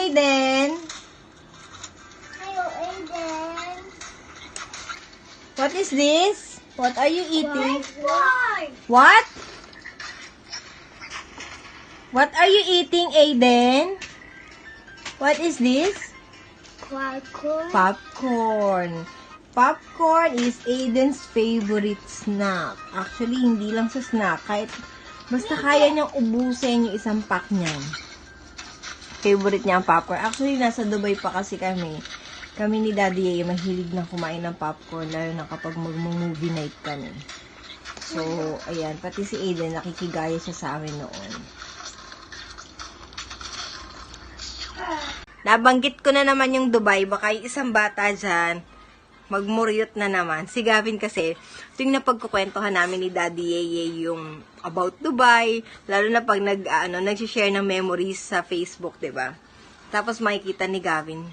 Aiden? Hello, Aiden. What is this? What are you eating? Why? What? What are you eating, Aiden? What is this? Popcorn. Popcorn. Popcorn is Aiden's favorite snack. Actually, hindi lang sa snack. Kahit basta kaya niyang ubusin yung isang pack niyan. Favorite niya ang popcorn. Actually, nasa Dubai pa kasi kami. Kami ni Daddy ay mahilig na kumain ng popcorn, lalo na kapag mag-movie night kami. So, ayan. Pati si Aiden, nakikigaya siya sa amin noon. Nabanggit ko na naman yung Dubai. Baka yung isang bata dyan, magmuryot na naman. Si Gavin kasi, tuwing napagkukwentuhan namin ni Daddy Yeye yung about Dubai, lalo na pag nag-share ng memories sa Facebook, 'di ba? Tapos makikita ni Gavin,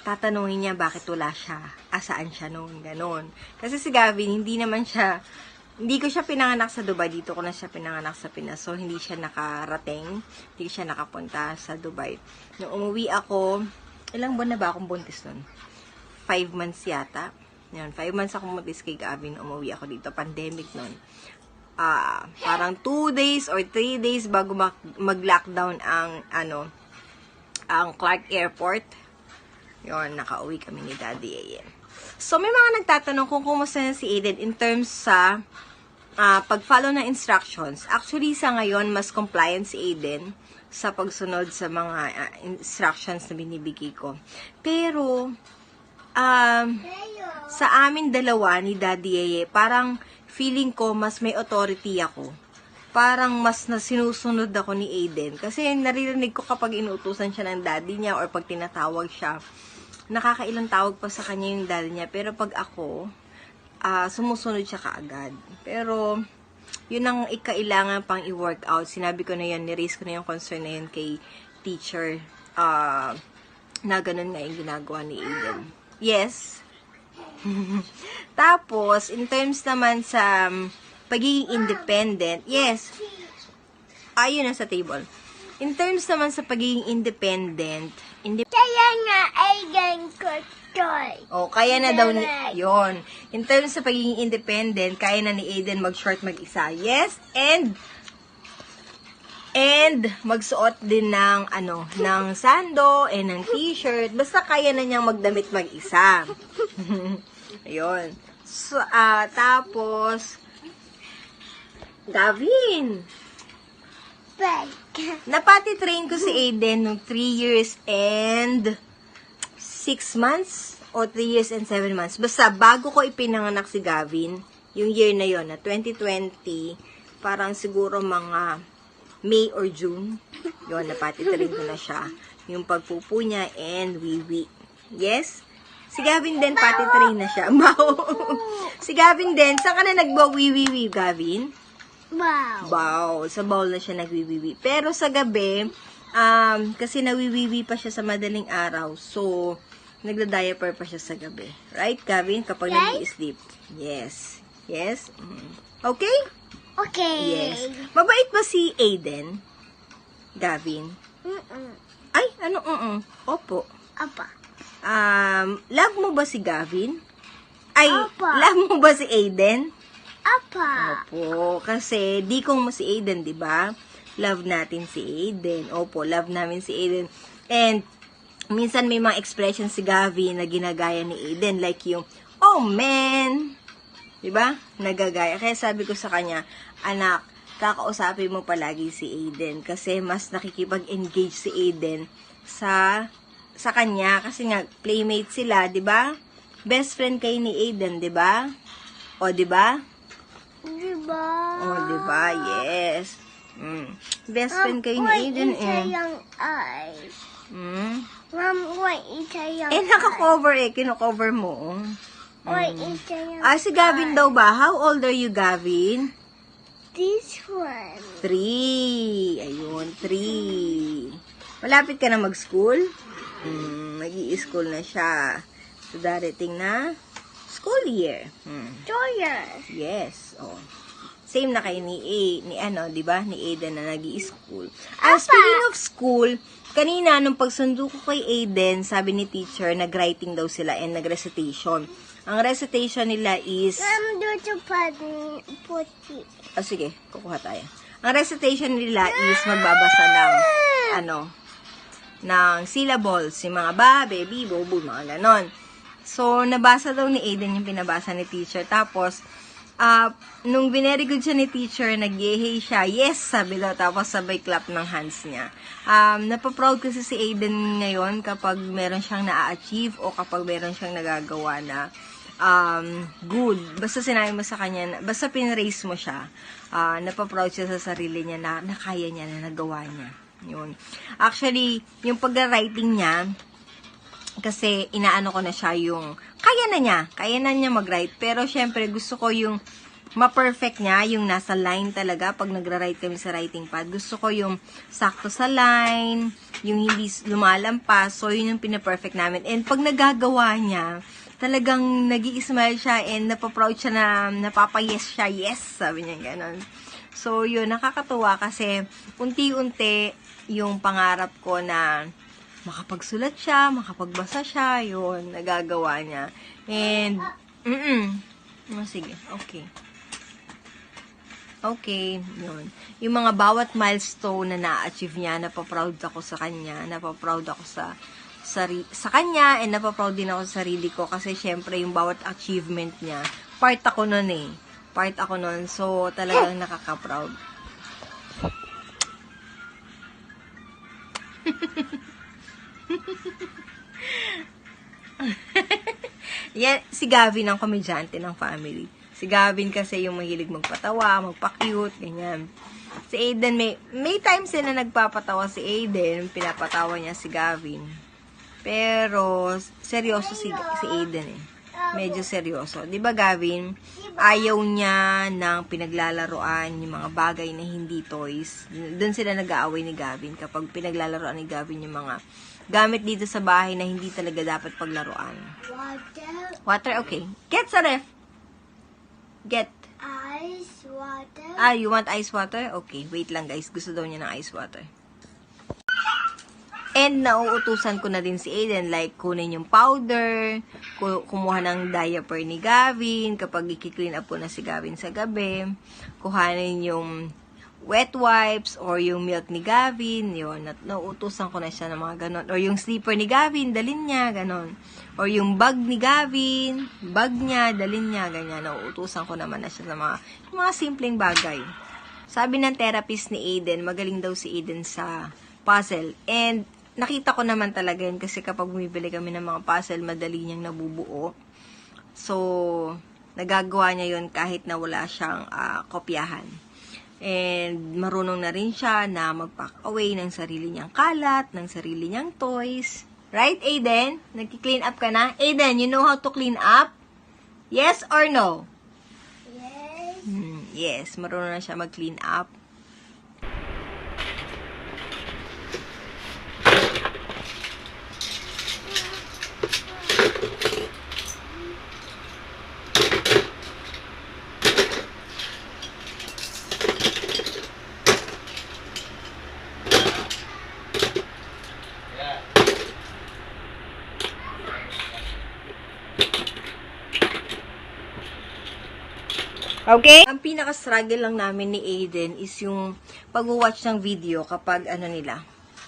tatanungin niya bakit wala siya, saan siya noon, ganon. Kasi si Gavin, hindi ko siya pinanganak sa Dubai, dito ko na siya pinanganak sa Pinas. So, hindi siya nakarating, hindi siya nakapunta sa Dubai. Nung umuwi ako, ilang buwan na ba akong buntis nun? 5 months yata. Yan, 5 months akong buntis kay Gavin. Umuwi ako dito. Pandemic nun. Parang 2 days or 3 days bago mag-lockdown ang Clark Airport. Yon, nakauwi kami ni Daddy Aiden. So, may mga nagtatanong kung kumusta na si Aiden in terms sa pag-follow ng instructions. Actually, sa ngayon, mas compliant si Aiden sa pagsunod sa mga instructions na binibigay ko. Pero, sa amin dalawa ni Daddy Yeye, parang feeling ko mas may authority ako. Parang mas sinusunod ako ni Aiden. Kasi naririnig ko kapag inuutusan siya ng daddy niya or pag tinatawag siya, nakakailang tawag pa sa kanya yung daddy niya. Pero pag ako, sumusunod siya kaagad. Pero, yun ang ikailangan pang i-workout. Sinabi ko na yan, ni-raise ko na yung concern na yun kay teacher, na ganun nga yung ginagawa ni Aiden. Yes. Tapos, in terms naman sa pagiging independent, yes. Ayun na sa table. In terms naman sa pagiging independent, Kaya nga, Aiden ko toy. kaya na daw yon. In terms sa pagiging independent, kaya na ni Aiden mag-short mag-isa. Yes, and magsuot din ng ng sando and ng t-shirt. Basta kaya na niyang magdamit mag-isa. Ayun. So, tapos Gavin, napati-train ko si Aiden nung 3 years and 6 months o 3 years and 7 months. Basta bago ko ipinanganak si Gavin, yung year na yon na 2020, parang siguro mga May or June, yon napati-train ko na siya. Yung pagpupo niya and wiwi. Yes? Si Gavin din pati-train na siya. Si Gavin din, saan ka na nagbawiwiwi, Gavin? Wow. Bow. Sa bowl na siya nagwiwiwi. Pero sa gabi, kasi nawiwiwi pa siya sa madaling araw. So, nagda-diaper pa siya sa gabi. Right, Gavin? Kapag nag-i-sleep. Yes. Yes? Okay? Okay. Yes. Mabait ba si Aiden? Gavin? Ay, ano? Opo. Apa. Love mo ba si Gavin? Ay, Opo. love mo ba si Aiden? Apa. Opo, kasi di ko mo si Aiden, di ba? Love natin si Aiden. Opo, love namin si Aiden. And, minsan may mga expression si Gavin na ginagaya ni Aiden. Like yung, oh man! Di ba? Nagagaya. Kaya sabi ko sa kanya, anak, kakausapin mo palagi si Aiden. Kasi mas nakikipag-engage si Aiden sa kanya. Kasi nga, playmate sila, di ba? Best friend kayo ni Aiden, di ba? O, di ba? Diba? Oh, diba? Yes. Best friend kayo ni Aiden, Yung eyes. Mom, what is yung naka-cover kino-cover mo. What is yung Si Gavin daw ba? How old are you, Gavin? This one. 3. Ayun, 3. Malapit ka na mag-school? Mag-i-school na siya. So, darating na school year. Joyous. Yes. Oh. Same na kayo ni di ba? Ni Aiden na nag-i-school. Speaking of school, Kanina, nung pagsundo ko kay Aiden, sabi ni teacher, nag-writing daw sila and nag-recitation. Ang recitation nila is... Ma'am, dito pa puti. sige, kukuha tayo. Ang recitation nila is magbabasa ng, ng syllables, yung mga ba, baby, bobo, mga ganon. So, nabasa daw ni Aiden yung pinabasa ni teacher. Tapos, nung very good siya ni teacher, nag-yehey siya. Yes, sabi daw. Tapos sabay clap ng hands niya. Napaproud kasi si Aiden ngayon kapag meron siyang na-achieve o kapag meron siyang nagagawa na good. Basta sinabi mo sa kanya, basta pinraise mo siya, napaproud siya sa sarili niya na nakaya niya, na nagawa niya. Yun. Actually, yung pag-writing niya, kasi inaano ko na siya yung kaya na niya mag-write, pero syempre gusto ko yung ma-perfect niya, yung nasa line talaga pag nagra-write kami sa writing pad. Gusto ko yung sakto sa line, yung hindi lumalampas, so yun yung pina-perfect namin. And pag nagagawa niya, talagang nag-i-smile siya and napaproud siya na napapayes siya, yes, sabi niya ganon. So yun, nakakatuwa kasi unti-unti yung pangarap ko na makapagsulat siya, makapagbasa siya, yun, nagagawa niya. And, sige, okay. Okay, yun. Yung mga bawat milestone na na-achieve niya, napaproud ako sa kanya, napaproud ako sa kanya, and napaproud din ako sa sarili ko, kasi syempre, yung bawat achievement niya, part ako nun. So, talagang nakaka-proud. Yan, si Gavin ang komedyante ng family. Si Gavin kasi yung mahilig magpatawa, magpa-cute, ganyan. Si Aiden, may times din na nagpapatawa si Aiden, pinapatawa niya si Gavin. Pero, seryoso si Aiden eh. Medyo seryoso. Di ba Gavin, ayaw niya ng pinaglalaroan, yung mga bagay na hindi toys. Doon sila nag-aaway ni Gavin kapag pinaglalaroan ni Gavin yung mga gamit dito sa bahay na hindi talaga dapat paglaruan. Water, okay. Get sa ref. Get. Ice water. You want ice water? Okay, wait lang guys. Gusto daw niya ng ice water. And nauutusan ko na din si Aiden, like kunin yung powder, kumuha ng diaper ni Gavin, kapag i-clean up ko na si Gavin sa gabi, kuhanin yung wet wipes or yung milk ni Gavin, yun, nauutusan ko na siya ng mga ganon. Or yung slipper ni Gavin, dalin niya, ganon. Or yung bag ni Gavin, bag niya, dalin niya, ganyan. Nauutusan ko naman na siya ng mga simpleng bagay. Sabi ng therapist ni Aiden, magaling daw si Aiden sa puzzle. And nakita ko naman talaga yun kasi kapag bumibili kami ng mga puzzle, madali niyang nabubuo. So, nagagawa niya yun kahit na wala siyang kopyahan. And marunong na rin siya na mag-pack away ng sarili niyang kalat, ng sarili niyang toys. Right, Aiden? Nag-clean up ka na? Aiden, you know how to clean up? Yes or no? Yes. Yes, marunong na siya mag-clean up. Okay? Ang pinaka-struggle lang namin ni Aiden is yung pag-watch ng video kapag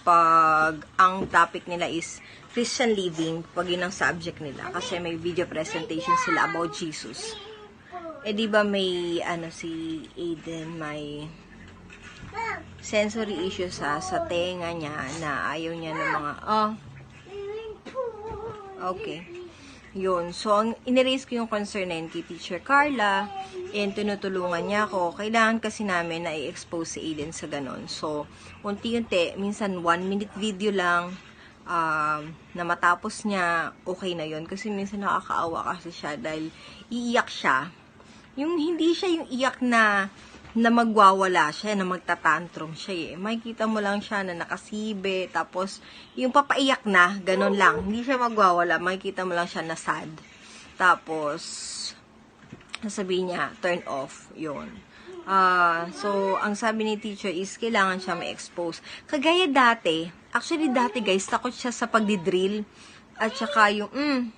pag ang topic nila is Christian living, pag yun ang subject nila. Kasi may video presentation sila about Jesus. Eh di ba may si Aiden may sensory issues sa tenga niya na ayaw niya ng mga okay. Yun. So, iniraise ko yung concern na yun kay Teacher Carla and tinutulungan niya ako. Kailangan kasi namin na i-expose si Aiden sa ganon. So, unti-unti, minsan 1-minute video lang na matapos niya, okay na yun. Kasi minsan nakakaawa kasi siya dahil iiyak siya. Yung hindi siya yung iyak na magwawala siya, na magtatantrum siya eh. Makikita mo lang siya na nakasibe, tapos yung papaiyak na, ganun lang. Hindi siya magwawala, makikita mo lang siya na sad. Tapos, sasabihin niya, turn off, yun. So, ang sabi ni teacher is, kailangan siya ma-expose. Kagaya dati, Actually, dati guys, takot siya sa pagdidrill. At saka yung,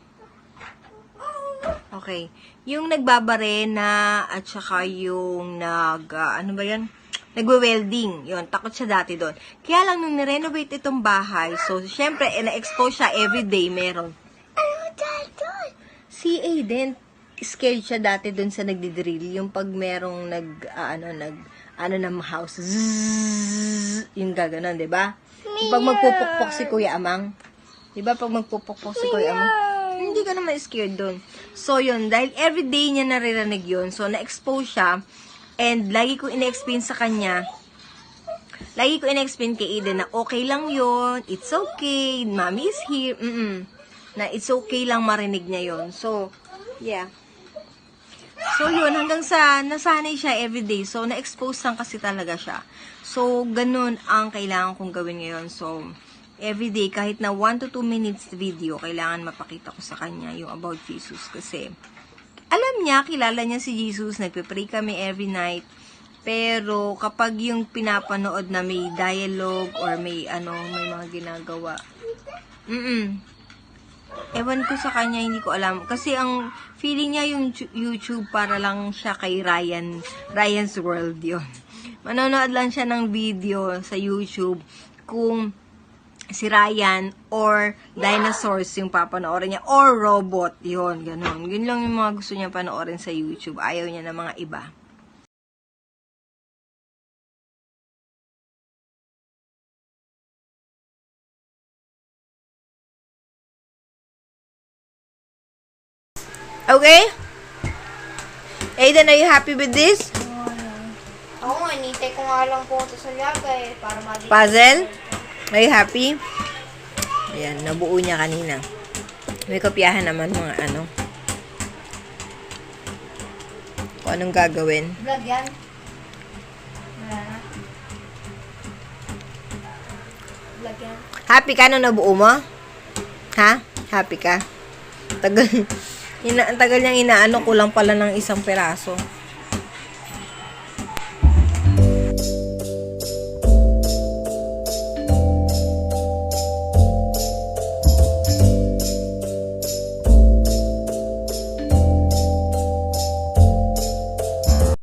okay. Yung nagbabarena, at saka yung ano ba yan? Nagwe-welding. Yun, takot siya dati doon. Kaya lang, nung nirenovate itong bahay, so, syempre, na-expose siya everyday, meron. Ano dito? Si Aiden, scared siya dati doon sa nagdidrill. Yung pag merong ng house, zzz, yung gaganon, diba? Pag magpupukpok si Kuya Amang. Diba pag magpupukpok si Kuya Amang? Hindi ka naman scared doon. So, yun. Dahil everyday niya naririnig yun. So, na-expose siya. And, lagi ko ina-explain sa kanya. Lagi ko ina-explain kay Eden na okay lang yun. It's okay. Mommy is here. Na it's okay lang marinig niya yun. So, yeah. So, yun. Hanggang sa nasanay siya everyday. So, na-expose lang kasi talaga siya. So, ganun ang kailangan kong gawin ngayon. So, everyday, kahit na 1 to 2 minutes video, kailangan mapakita ko sa kanya yung about Jesus. Kasi, alam niya, kilala niya si Jesus, nagpe-pray kami every night. Pero, kapag yung pinapanood na may dialogue or may mga ginagawa, ewan ko sa kanya, hindi ko alam. Kasi ang feeling niya yung YouTube para lang siya kay Ryan's World yun. Manonood lang siya ng video sa YouTube kung si Ryan or dinosaurs yung papanoorin niya or robot, yun, ganun. Yun lang yung mga gusto niya panoorin sa YouTube. Ayaw niya ng mga iba. Okay? Aiden, are you happy with this? Oo nga, nitay ko nga lang po ito sa lagay para mali. Puzzle? Are you happy? Ayan, nabuo niya kanina. May kopyahan naman mga kung anong gagawin. Vlog yan. Wala na. Vlog yan. Happy ka nung nabuo mo? Ha? Happy ka? Tagal. Ang tagal niyang inaano, kulang pala ng isang peraso.